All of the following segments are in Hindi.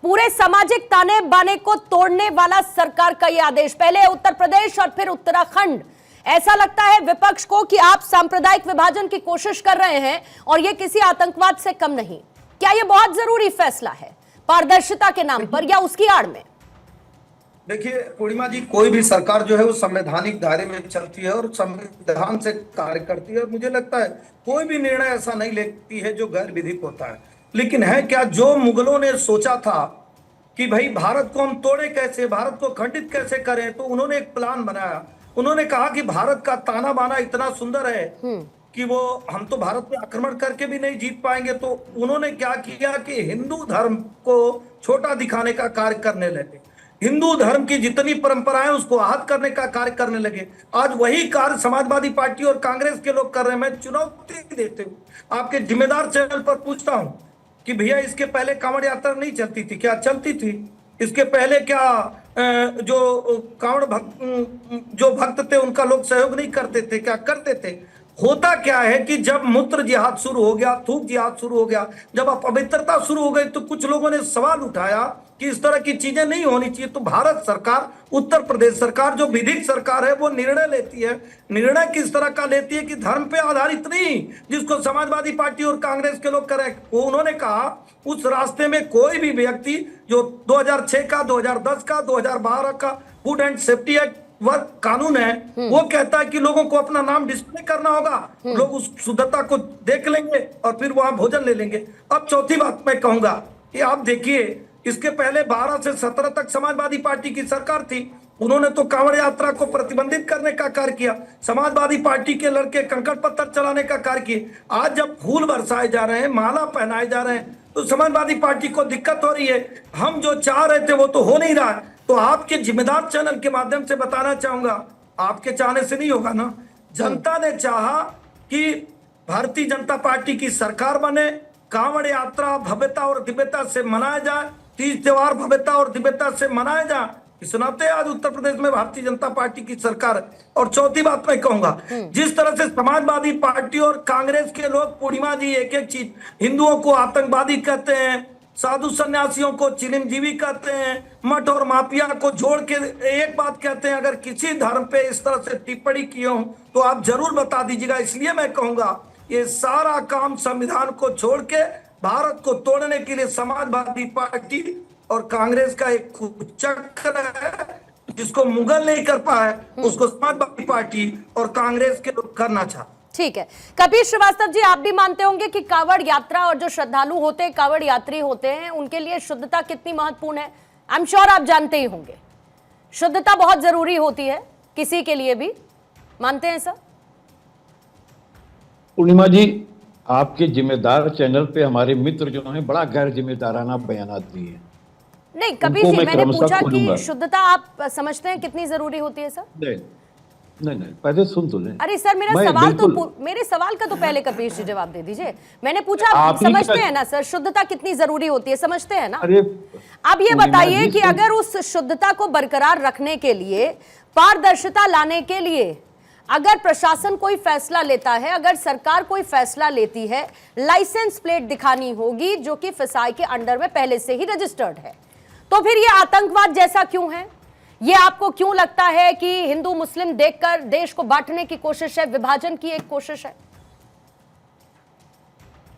पूरे सामाजिक ताने बाने को तोड़ने वाला सरकार का यह आदेश, पहले उत्तर प्रदेश और फिर उत्तराखंड। ऐसा लगता है विपक्ष को कि आप सांप्रदायिक विभाजन की कोशिश कर रहे हैं और यह किसी आतंकवाद से कम नहीं। क्या यह बहुत जरूरी फैसला है पारदर्शिता के नाम पर या उसकी आड़ में? देखिए पूर्णिमा जी, कोई भी सरकार जो है वो संवैधानिक दायरे में चलती है और संविधान से कार्य करती है। और मुझे लगता है कोई भी निर्णय ऐसा नहीं लेती है जो गैर विधिक होता है। लेकिन है क्या, जो मुगलों ने सोचा था कि भाई भारत को हम तोड़े कैसे, भारत को खंडित कैसे करें, तो उन्होंने एक प्लान बनाया। उन्होंने कहा कि भारत का ताना बाना इतना सुंदर है कि वो हम तो भारत में आक्रमण करके भी नहीं जीत पाएंगे। तो उन्होंने क्या किया कि हिंदू धर्म को छोटा दिखाने का कार्य करने लगे, हिंदू धर्म की जितनी परंपराएं उसको आहत करने का कार्य करने लगे। आज वही कार्य समाजवादी पार्टी और कांग्रेस के लोग कर रहे हैं। मैं चुनौती देते हुए आपके जिम्मेदार चैनल पर पूछता हूं कि भैया इसके पहले कांवड़ यात्रा नहीं चलती थी क्या? चलती थी। इसके पहले क्या जो कांवड़ जो भक्त थे उनका लोग सहयोग नहीं करते थे क्या? करते थे। होता क्या है कि जब मूत्र जिहाद शुरू हो गया, थूक जिहाद शुरू हो गया, जब अपवित्रता शुरू हो गई, तो कुछ लोगों ने सवाल उठाया कि इस तरह की चीजें नहीं होनी चाहिए। तो भारत सरकार, उत्तर प्रदेश सरकार जो विधिक सरकार है, वो निर्णय लेती है। निर्णय किस तरह का लेती है कि धर्म पे आधारित नहीं, जिसको समाजवादी पार्टी और कांग्रेस के लोग करें। वो उन्होंने कहा उस रास्ते में कोई भी व्यक्ति जो 2006 का, 2010 का, 2012 का food and safety act work कानून है, वो कहता है कि लोगों को अपना नाम डिस्प्ले करना होगा, लोग उस शुद्धता को देख लेंगे और फिर वहां भोजन ले लेंगे। अब चौथी बात मैं कहूंगा कि आप देखिए, इसके पहले 12 से 17 तक समाजवादी पार्टी की सरकार थी। उन्होंने तो कांवड़ यात्रा को प्रतिबंधित करने का कार्य किया। समाजवादी पार्टी के लड़के कंकड़ पत्थर चलाने का कार्य किए। आज जब फूल बरसाए जा रहे हैं, माला पहनाए जा रहे हैं, तो समाजवादी पार्टी को दिक्कत हो रही है। हम जो चाह रहे थे वो तो हो नहीं रहा है। तो आपके जिम्मेदार चैनल के माध्यम से बताना चाहूंगा, आपके चाहने से नहीं होगा ना। जनता ने चाहा कि भारतीय जनता पार्टी की सरकार बने, कांवड़ यात्रा भव्यता और दिव्यता से मनाया जाए, तीज त्योहार भव्यता और दिव्यता से मनाया जाए। इस नाते आज उत्तर प्रदेश में भारतीय जनता पार्टी की सरकार है। और चौथी बात मैं कहूंगा, जिस तरह से समाजवादी पार्टी और कांग्रेस के लोग, पूर्णिमा जी, एक एक चीज, हिंदुओं को आतंकवादी कहते हैं, साधु सन्यासियों को चिरंजीवी कहते हैं, मठ और माफिया को जोड़ के एक बात कहते हैं। अगर किसी धर्म पे इस तरह से टिप्पणी की हो तो आप जरूर बता दीजिएगा। इसलिए मैं कहूंगा ये सारा काम संविधान को छोड़ के भारत को तोड़ने के लिए समाजवादी पार्टी और कांग्रेस का एक चक्र है, जिसको मुगल नहीं कर पाए उसको समाजवादी पार्टी और कांग्रेस के लोग करना चाहते। ठीक है, कपिल श्रीवास्तव जी, आप भी मानते होंगे कि कांवड़ यात्रा और जो श्रद्धालु होते हैं, कांवड़ यात्री होते हैं, उनके लिए शुद्धता कितनी महत्वपूर्ण है। आई एम श्योर आप जानते ही होंगे, शुद्धता बहुत जरूरी होती है किसी के लिए भी। मानते हैं सर? पूर्णिमा जी, आपके जिम्मेदार चैनल पे हमारे मित्र जो हैं बड़ा गैर जिम्मेदाराना बयान दिए। नहीं कपिल जी, मैंने पूछा कि शुद्धता आप समझते हैं कितनी जरूरी होती है सर? नहीं, पहले सुन तो ले। अरे सर, मेरे सवाल का तो पहले कपिल जी जवाब दे दीजिए। मैंने पूछा आप समझते हैं ना सर, शुद्धता कितनी जरूरी होती है, समझते हैं ना? अब ये बताइए कि अगर उस शुद्धता को बरकरार रखने के लिए, पारदर्शिता लाने के लिए, अगर प्रशासन कोई फैसला लेता है, अगर सरकार कोई फैसला लेती है, लाइसेंस प्लेट दिखानी होगी जो कि फिसाई के अंडर में पहले से ही रजिस्टर्ड है, तो फिर ये आतंकवाद जैसा क्यों है? ये आपको क्यों लगता है कि हिंदू मुस्लिम देखकर देश को बांटने की कोशिश है, विभाजन की एक कोशिश है?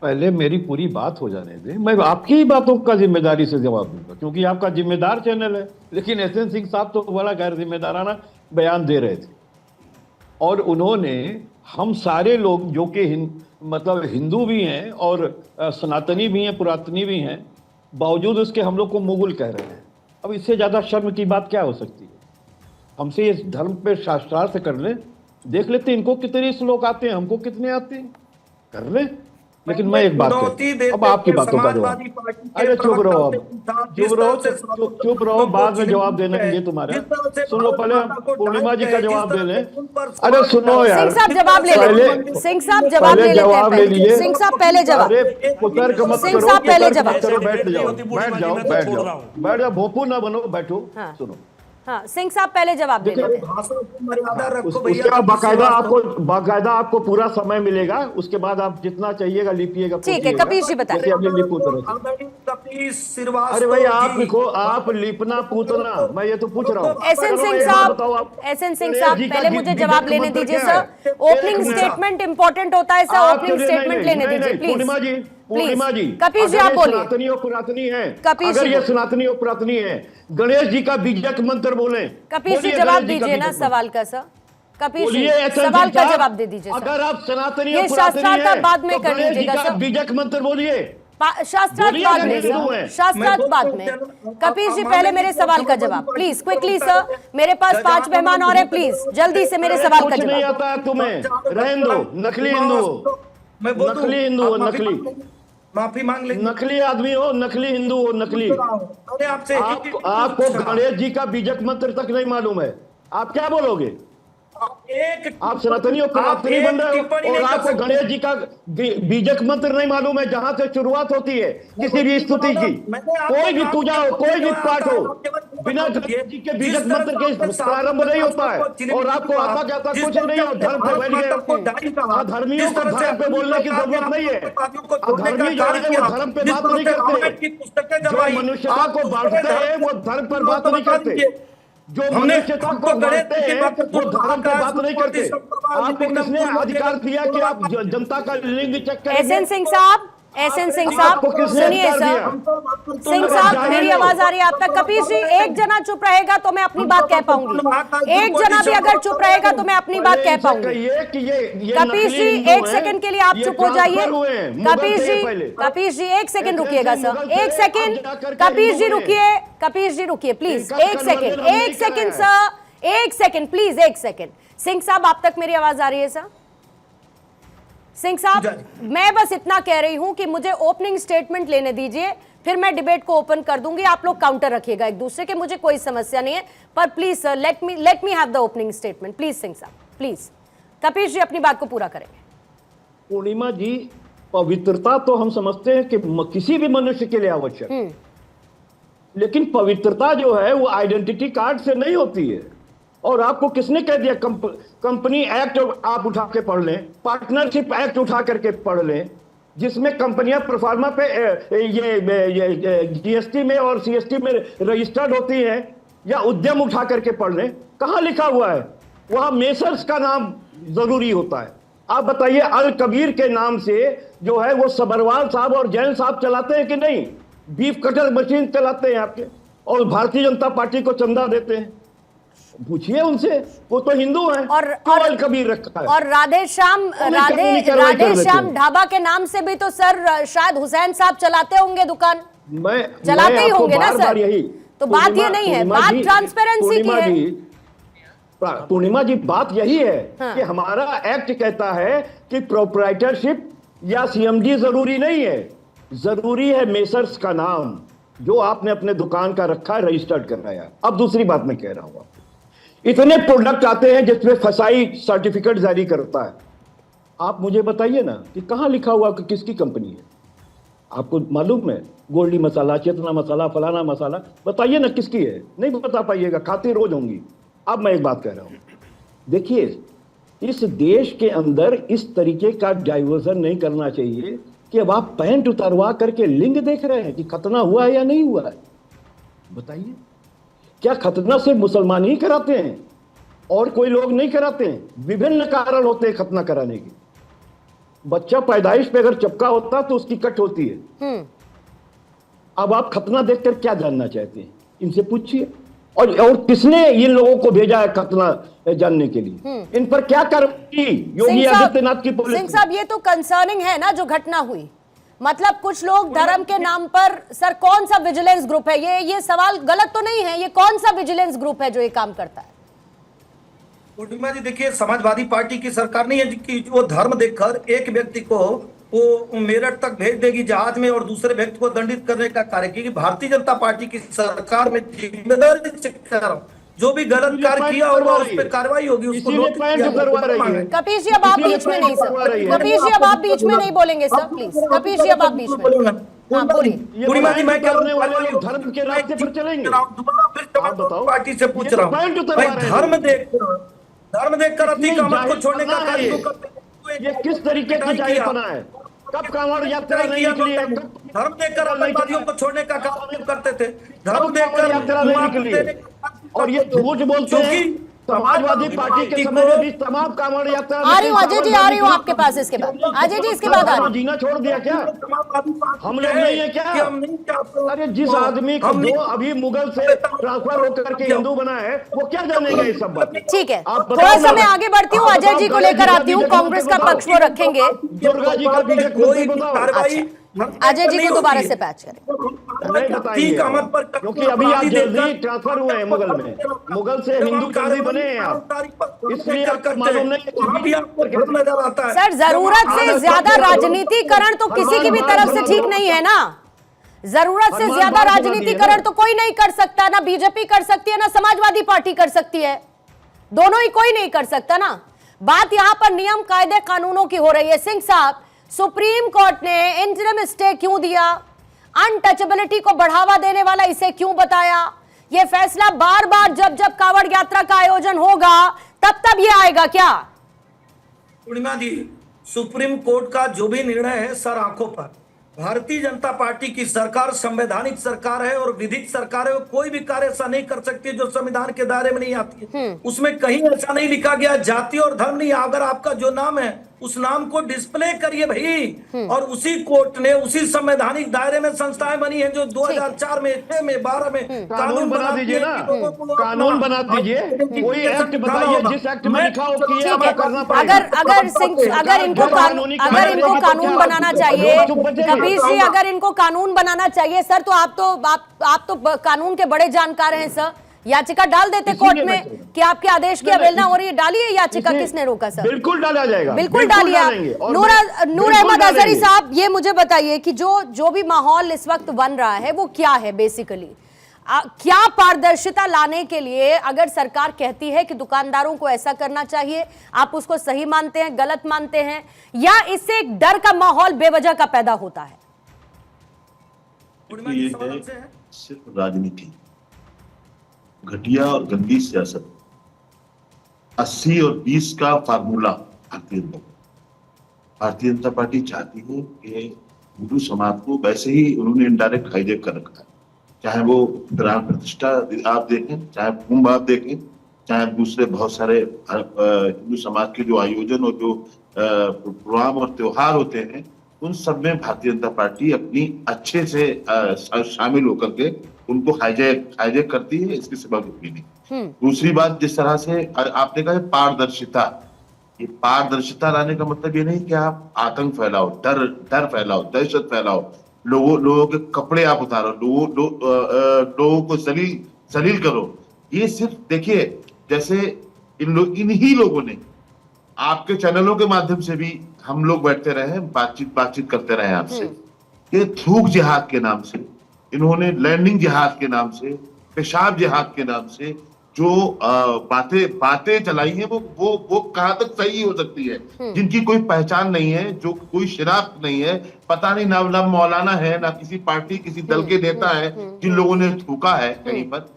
पहले मेरी पूरी बात हो जाने दे, मैं आपकी ही बातों का जिम्मेदारी से जवाब दूंगा, क्योंकि आपका जिम्मेदार चैनल है। लेकिन एसएन सिंह साहब तो बड़ा गैर जिम्मेदाराना बयान दे रहे थे और उन्होंने हम सारे लोग जो कि मतलब हिंदू भी हैं और सनातनी भी हैं, पुरातनी भी हैं, बावजूद उसके हम लोग को मुगल कह रहे हैं। अब इससे ज्यादा शर्म की बात क्या हो सकती है? हमसे इस धर्म पे शास्त्रार्थ कर ले, देख लेते हैं इनको कितने श्लोक आते हैं, हमको कितने आते हैं, कर ले। लेकिन मैं एक बात कहता हूं, अब आपकी बातों का जवाब, अरे चुप रहो, अब चुप रहो, बाद में जवाब देना है तुम्हारे। सुन लो, पहले पूर्णिमा जी का जवाब दे लें। अरे सुनो यार, सिंह साहब जवाब ले लें, सिंह साहब जवाब ले लेते हैं। सिंह साहब पहले जवाब, सिंह साहब पहले जवाब। बैठ जाओ, भोंपू ना बनो, बैठो। सुनो, हाँ, सिंह साहब पहले जवाब दे देते हैं। भाषण की मर्यादा रखो उसके भैया। बाद बाकायदा आपको पूरा समय मिलेगा, उसके बाद आप जितना चाहिएगा लिपिएगा। ठीक है, कपीश जी बताइए। अरे भाई आप लिखो, आप लिपना पूतना, मैं ये तो पूछ रहा हूँ। एसएन सिंह साहब पहले मुझे जवाब लेने दीजिए सर। ओपनिंग स्टेटमेंट इंपॉर्टेंट होता है सर, ओपनिंग स्टेटमेंट लेने दीजिए प्लीज। पूर्णिमा जी, कपीश जी आप बोलिए। सनातनी और पुरातनी है, कपीश अगर जी ये सनातनी और पुरातनी है, गणेश जी का बीजक मंत्र बोले। कपीश जी जवाब दीजिए ना सवाल का सर। कपीश जी बोलिए, सवाल का जवाब दे दीजिए सर। अगर आप सनातनी ये और पुरातनी शास्त्रार्थ है, बाद में तो कर गणेश जी लीजिएगा का सर। बीजक मंत्र बोलिए। शास्त्रार्थ बाद में सर, शास्त्रार्थ बाद में। कपीश जी पहले मेरे सवाल का जवाब प्लीज, क्विकली सर। मेरे पास 5 मेहमान और है, प्लीज जल्दी से मेरे सवाल का कुछ नहीं जवाब। आता है तुम्हें, रहने दो। नकली हिंदू हो, नकली हिंदू हो, नकली, माफी मांग लेंगे। नकली आदमी हो, नकली हिंदू हो, नकली। आपसे आपको गणेश जी का बीजक मंत्र तक नहीं मालूम है, आप क्या बोलोगे? आप सनातनी और पुरातनी बन रहे हो और आपको गणेश जी का बीजक मंत्र नहीं मालूम है, जहां से शुरुआत होती है किसी भी स्तुति की। कोई भी पूजा हो, कोई भी पाठ हो, बिना गणेश जी के बीजक मंत्र के प्रारंभ नहीं होता है। और आपको आता क्या था, कुछ नहीं हो, धर्म पे बैठ गए। धर्मियों को धर्म पे बोलने की जरूरत नहीं है। धर्मी जो है वो धर्म पे बात नहीं करते, जो मनुष्यता को बांटते हैं वो धर्म पर बात नहीं करते, जो मनुष्यता को बांटते हैं वो धर्म पे बात नहीं करते। आपको किसने अधिकार दिया कि आप जनता का लिंग चेक करेंगे? एसएन सिंह साहब सुनिए सर। सिंह साहब मेरी आवाज आ रही है आप तक? कपीश जी एक जना चुप रहेगा तो मैं अपनी बात कह पाऊंगी, एक जना भी अगर चुप रहेगा तो मैं अपनी बात कह पाऊंगी। कपीश जी 1 सेकंड के लिए आप चुप हो जाइए। कपीश जी 1 सेकंड रुकिएगा सर, 1 सेकंड। कपीश जी रुकिए please, 1 second sir, 1 second please, 1 second. Singh साहब आप तक मेरी आवाज आ रही है सर? सिंह साहब मैं बस इतना कह रही हूं कि मुझे ओपनिंग स्टेटमेंट लेने दीजिए, फिर मैं डिबेट को ओपन कर दूंगी। आप लोग काउंटर रखिएगा एक दूसरे के, मुझे कोई समस्या नहीं है, पर please sir let me have the opening statement please. Singh साहब प्लीज। कपीश जी अपनी बात को पूरा करेंगे। पूर्णिमा जी, पवित्रता तो हम समझते हैं कि किसी भी मनुष्य के लिए आवश्यक है, लेकिन पवित्रता जो है वो आइडेंटिटी कार्ड से नहीं होती है। और आपको किसने कह दिया? कंपनी एक्ट आप उठा के पढ़ लें, पार्टनरशिप एक्ट उठा करके पढ़ लें, जिसमें कंपनियां प्रोफार्मा पे ये जीएसटी में और सीएसटी में रजिस्टर्ड होती हैं, या उद्यम उठा करके पढ़ लें, कहां लिखा हुआ है? वहां मेसर्स का नाम जरूरी होता है। आप बताइए, अल कबीर के नाम से जो है वो सबरवाल साहब और जैन साहब चलाते हैं कि नहीं? बीफ कटर मशीन चलाते हैं आपके, और भारतीय जनता पार्टी को चंदा देते हैं। पूछिए उनसे, वो तो हिंदू हैं और अल कबीर रखा है। और राधे श्याम ढाबा के नाम से भी तो सर शायद हुसैन साहब चलाते होंगे दुकान, चलाते ही होंगे ना सर? तो बात ये नहीं है, बात ट्रांसपेरेंसी की है। पूर्णिमा जी, बात यही है कि हमारा एक्ट कहता है कि प्रोप्राइटरशिप या सीएमडी जरूरी नहीं है, जरूरी है मेसर्स का नाम, जो आपने अपने दुकान का रखा है, रजिस्टर्ड कराया। अब दूसरी बात मैं कह रहा हूं, इतने प्रोडक्ट आते हैं जिसमें फसाई सर्टिफिकेट जारी करता है। आप मुझे बताइए ना कि कहां लिखा हुआ कि किसकी कंपनी है? आपको मालूम है? गोल्डी मसाला, चेतना मसाला, फलाना मसाला, बताइए ना किसकी है? नहीं बता पाइएगा, खाती रोज होंगी। अब मैं एक बात कह रहा हूं, देखिए, इस देश के अंदर इस तरीके का डाइवर्जन नहीं करना चाहिए कि अब आप पैंट उतारवा करके लिंग देख रहे हैं कि खतना हुआ है या नहीं हुआ है। बताइए, क्या खतना से मुसलमान ही कराते हैं और कोई लोग नहीं कराते हैं? विभिन्न कारण होते हैं खतना कराने के। बच्चा पैदाइश पे अगर चपका होता तो उसकी कट होती है। अब आप खतना देखकर क्या जानना चाहते हैं? इनसे पूछिए। और किसने इन लोगों को भेजा है खतना जानने के लिए? इन पर क्या कार्रवाई योगी आदित्यनाथ की पुलिस? सिंह साहब, ये तो कंसर्निंग है ना जो घटना हुई, मतलब कुछ लोग धर्म के नाम पर। सर कौन सा विजिलेंस ग्रुप है ये सवाल गलत तो नहीं है? ये कौन सा विजिलेंस ग्रुप है जो ये काम करता है? पूर्णिमा जी देखिए, समाजवादी पार्टी की सरकार नहीं है कि वो धर्म देखकर एक व्यक्ति को वो मेरठ तक भेज देगी जहाज में और दूसरे व्यक्ति को दंडित करने का कार्य की। भारतीय जनता पार्टी की सरकार में जिम्मेदारी से कह रहा हूं, जो भी गलत कार्य किया होगा उस पर कार्रवाई होगी, उसको नोटिस करवा रही है। कपीश जी अब आप बीच में नहीं सर, कपीश जी अब आप बीच में नहीं बोलेंगे सर, प्लीज। कपीश जी अब आप बीच में, हाँ बोलिए। पूर्णिमा जी, मैं क्या धर्म के रास्ते पर चलेंगे? आप बताओ, पार्टी से पूछ रहा हूँ भाई, धर्म देखकर अतीक अहमद को छोड़ने का कार्य क्यों करते हैं? ये किस तरीके की जाहिरपना है? कब कांवड़ यात्रा नहीं निकली है? धर्म देखकर आतंकवादियों को छोड़ने का काम क्यों करते थे? धर्म देखकर यात्रा नहीं निकली है। और ये झूठ बोलते हैं समाजवादी पार्टी के समय में भी तमाम कांवड़ यात्रा। आ रही हूँ अजय जी, आ रही हूँ आपके पास। इसके बाद अजय जी, इसके बाद आ रही हूँ। जीना छोड़ दिया क्या? हम लोग नहीं है क्या? अरे जिस आदमी को जो अभी मुगल से ट्रांसफर होकर के हिंदू बना है, वो क्या जानेगा ये सब बात? ठीक है, थोड़ा सा मैं आगे बढ़ती हूँ, अजय जी को लेकर आती हूँ। कांग्रेस का पक्ष वो रखेंगे। दुर्गा जी का बीजेपी कोई बताओ। अजय जी को दोबारा से पैच करें। नहीं बताइए, क्योंकि अभी आप जल्दी ट्रांसफर हुए हैं मुगल में, मुगल से हिंदू कर्जी बने हैं आप, इसलिए आपको मालूम नजर आता है। सर, जरूरत से ज्यादा राजनीतिकरण तो किसी की भी तरफ से ठीक नहीं है ना। जरूरत से ज्यादा राजनीतिकरण तो कोई नहीं कर सकता, ना बीजेपी कर सकती है, ना समाजवादी पार्टी कर सकती है। दोनों ही कोई नहीं कर सकता ना। बात यहां पर नियम कायदे कानूनों की हो रही है। सिंह साहब, सुप्रीम कोर्ट ने इंटरिम स्टे क्यों दिया? अनटचेबिलिटी को बढ़ावा देने वाला इसे क्यों बताया? यह फैसला बार बार जब जब कांवड़ यात्रा का आयोजन होगा तब ये आएगा क्या? पूर्णिमा जी, सुप्रीम कोर्ट का जो भी निर्णय है सर आंखों पर, भारतीय जनता पार्टी की सरकार संवैधानिक सरकार है और विधिक सरकार है। कोई भी कार्य ऐसा नहीं कर सकती जो संविधान के दायरे में नहीं आती है। उसमें कहीं ऐसा नहीं लिखा गया जाति और धर्म नहीं। अगर आपका जो नाम है उस नाम को डिस्प्ले करिए भाई। और उसी कोर्ट ने उसी संवैधानिक दायरे में संस्थाएं बनी है जो 2004 में 6 में 12 में कानून बना दीजिए ना, कानून बना दीजिए, कोई एक्ट बताइए जिस एक्ट में लिखा हो कि ये हमें करना पड़ेगा। अगर इनको कानून बनाना चाहिए, कबीर जी, अगर इनको कानून बनाना चाहिए सर, तो आप तो कानून के बड़े जानकार हैं सर। याचिका डाल देते कोर्ट में कि आपके आदेश की अवहेलना हो रही है। डालिए याचिका, किसने रोका सर? बिल्कुल डाला जाएगा, बिल्कुल डालिए आप। नूर अहमद अजहरी साहब, ये मुझे बताइए कि जो भी माहौल इस वक्त बन रहा है वो क्या है बेसिकली? क्या पारदर्शिता लाने के लिए अगर सरकार कहती है कि दुकानदारों को ऐसा करना चाहिए, आप उसको सही मानते हैं, गलत मानते हैं, या इससे एक डर का माहौल बेवजह का पैदा होता है? ये है सिर्फ राजनीति, घटिया और गंदी सियासत। 80 और 20 का फार्मूला भारतीय जनता पार्टी चाहती है कि हिंदू समाज को वैसे ही उन्होंने इनडायरेक्ट हाईजैक कर रखा है। चाहे वो प्राण प्रतिष्ठा आप देखें, चाहे कुंभ आप देखें, चाहे दूसरे बहुत सारे हिंदू समाज के जो आयोजन और जो प्रोग्राम और त्योहार होते हैं, उन सब में भारतीय जनता पार्टी अपनी अच्छे से शामिल होकर के उनको हाईजैक करती है। इसके सिवा कुछ भी नहीं। दूसरी बात, जिस तरह से आपने कहा पारदर्शिता, ये पारदर्शिता लाने का मतलब ये नहीं कि आप आतंक फैलाओ, डर फैलाओ, दहशत फैलाओ, लोगों के कपड़े आप उतारो, लोगों को जलील करो। ये सिर्फ देखिए, जैसे इन्हीं लोगों ने आपके चैनलों के माध्यम से भी हम लोग बैठते रहे, बातचीत करते रहे आपसे, ये थूक जिहाद के नाम से, इन्होंने लैंडिंग जिहाद के नाम से, पेशाब जिहाद के नाम से जो बातें चलाई हैं, वो कहां तक सही हो सकती है? जिनकी कोई पहचान नहीं है, जो कोई शिनाख्त नहीं है, पता नहीं ना मौलाना है, ना किसी पार्टी किसी दल के नेता है, जिन लोगों ने थूका है कहीं पर।